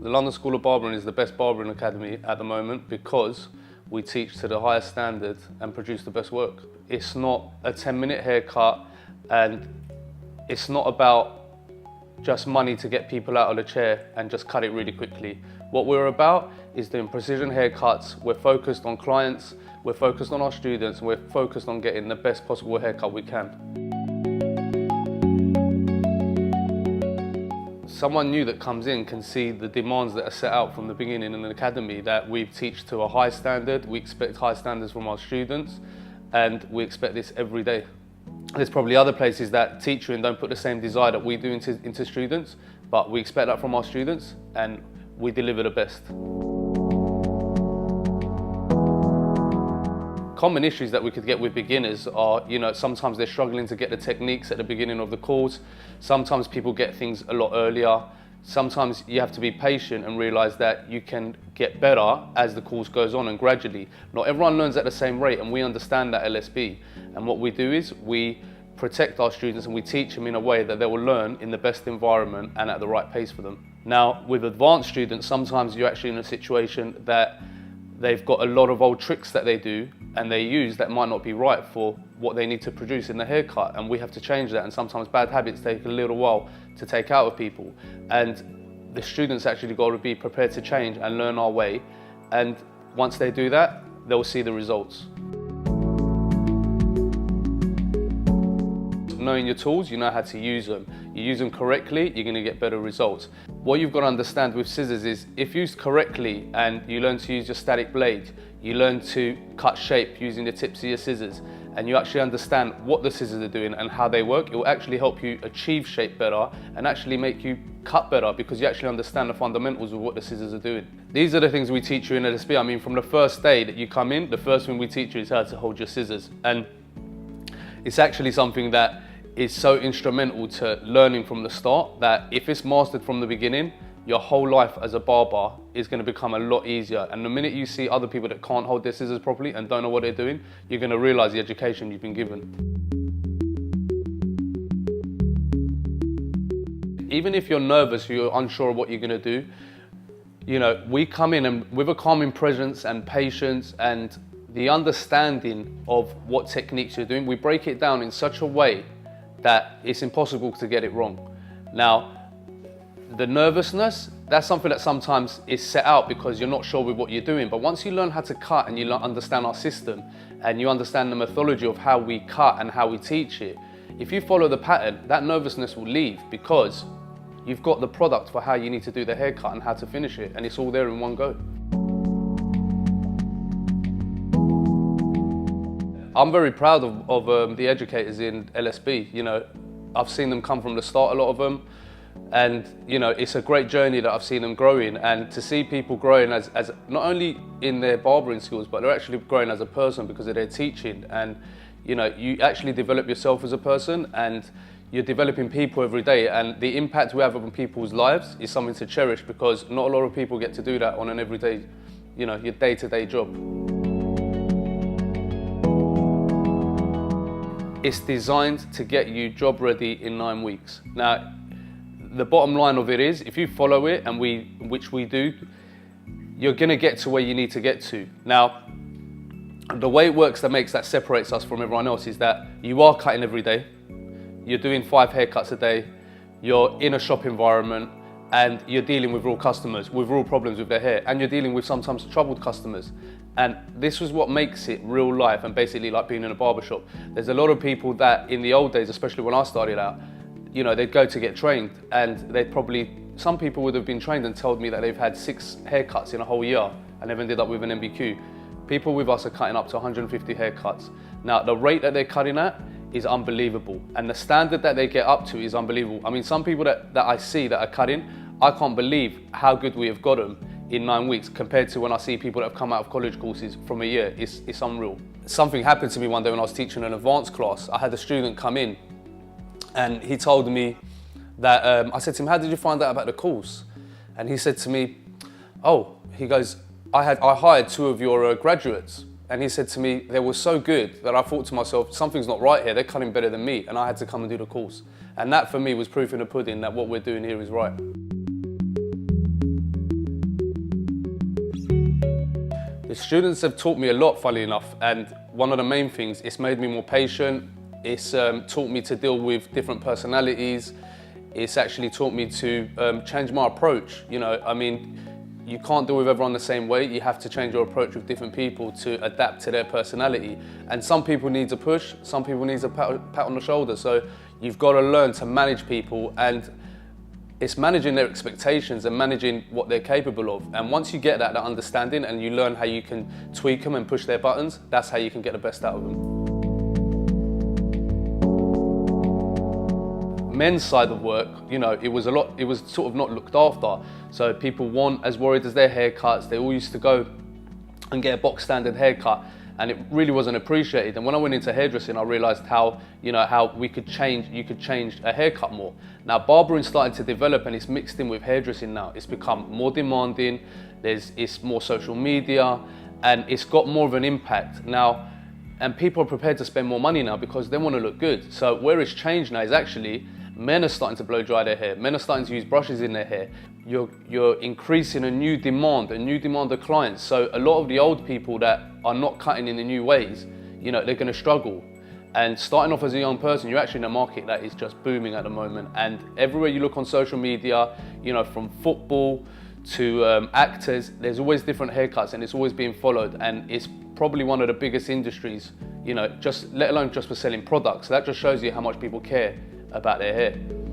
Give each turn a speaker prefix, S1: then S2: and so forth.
S1: The London School of Barbering is the best barbering academy at the moment because we teach to the highest standard and produce the best work. It's not a 10-minute haircut, and it's not about just money to get people out of the chair and just cut it really quickly. What we're about is doing precision haircuts. We're focused on clients, we're focused on our students, and we're focused on getting the best possible haircut we can. Someone new that comes in can see the demands that are set out from the beginning in an academy, that we teach to a high standard, we expect high standards from our students, and we expect this every day. There's probably other places that teach you and don't put the same desire that we do into students, but we expect that from our students and we deliver the best. Common issues that we could get with beginners are, sometimes they're struggling to get the techniques at the beginning of the course. Sometimes people get things a lot earlier. Sometimes you have to be patient and realize that you can get better as the course goes on and gradually. Not everyone learns at the same rate, and we understand that LSB. And what we do is we protect our students and we teach them in a way that they will learn in the best environment and at the right pace for them. Now, with advanced students, sometimes you're actually in a situation that they've got a lot of old tricks that they do and they use that might not be right for what they need to produce in the haircut, and we have to change that, and sometimes bad habits take a little while to take out of people, and the students actually got to be prepared to change and learn our way, and once they do that, they'll see the results. Knowing your tools, you know how to use them. You use them correctly, you're going to get better results. What you've got to understand with scissors is, if used correctly and you learn to use your static blade, you learn to cut shape using the tips of your scissors, and you actually understand what the scissors are doing and how they work, it will actually help you achieve shape better and actually make you cut better, because you actually understand the fundamentals of what the scissors are doing. These are the things we teach you in LSB. I mean, from the first day that you come in, the first thing we teach you is how to hold your scissors. And it's actually something that is so instrumental to learning from the start, that if it's mastered from the beginning, your whole life as a barber is going to become a lot easier. And the minute you see other people that can't hold their scissors properly and don't know what they're doing, you're going to realize the education you've been given. Even if you're nervous or you're unsure of what you're going to do, we come in and with a calming presence and patience and the understanding of what techniques you're doing, we break it down in such a way that it's impossible to get it wrong. Now, the nervousness, that's something that sometimes is set out because you're not sure with what you're doing. But once you learn how to cut and you understand our system and you understand the methodology of how we cut and how we teach it, if you follow the pattern, that nervousness will leave, because you've got the product for how you need to do the haircut and how to finish it, and it's all there in one go. I'm very proud of the educators in LSB. I've seen them come from the start, a lot of them, and it's a great journey that I've seen them growing, and to see people growing as not only in their barbering skills, but they're actually growing as a person because of their teaching. And you actually develop yourself as a person, and you're developing people every day, and the impact we have on people's lives is something to cherish, because not a lot of people get to do that on an everyday, your day-to-day job. It's designed to get you job ready in 9 weeks. Now, the bottom line of it is, if you follow it, and which we do, you're gonna get to where you need to get to. Now, the way it works that separates us from everyone else is that you are cutting every day, you're doing 5 haircuts a day, you're in a shop environment, and you're dealing with real customers, with real problems with their hair, and you're dealing with sometimes troubled customers. And this is what makes it real life and basically like being in a barbershop. There's a lot of people that in the old days, especially when I started out, they'd go to get trained, and some people would have been trained and told me that they've had 6 haircuts in a whole year and they've ended up with an MBQ. People with us are cutting up to 150 haircuts. Now, the rate that they're cutting at is unbelievable, and the standard that they get up to is unbelievable. I mean, some people that I see that are cutting, I can't believe how good we have got them in 9 weeks compared to when I see people that have come out of college courses from a year. It's unreal. Something happened to me one day when I was teaching an advanced class. I had a student come in and he told me that, I said to him, how did you find out about the course? And he said to me, he goes, I hired 2 of your graduates. And he said to me, they were so good that I thought to myself, something's not right here, they're cutting better than me, and I had to come and do the course. And that for me was proof in the pudding that what we're doing here is right. The students have taught me a lot, funnily enough, and one of the main things, it's made me more patient, it's taught me to deal with different personalities, it's actually taught me to change my approach. You know, I mean, you can't deal with everyone the same way. You have to change your approach with different people to adapt to their personality. And some people need a push, some people need a pat on the shoulder. So you've got to learn to manage people, and it's managing their expectations and managing what they're capable of. And once you get that understanding and you learn how you can tweak them and push their buttons, that's how you can get the best out of them. Men's side of work, you know, it was sort of not looked after. So people weren't as worried as their haircuts. They all used to go and get a box standard haircut, and it really wasn't appreciated. And when I went into hairdressing, I realized how, you know, how you could change a haircut more. Now barbering started to develop, and it's mixed in with hairdressing now. It's become more demanding, it's more social media, and it's got more of an impact now. And people are prepared to spend more money now because they want to look good. So where it's changed now is actually men are starting to blow dry their hair. Men are starting to use brushes in their hair. You're increasing a new demand of clients. So a lot of the old people that are not cutting in the new ways, you know, they're going to struggle. And starting off as a young person, you're actually in a market that is just booming at the moment. And everywhere you look on social media, you know, from football to actors, there's always different haircuts, and it's always being followed. And it's probably one of the biggest industries, you know, just let alone just for selling products. So that just shows you how much people care about their hair.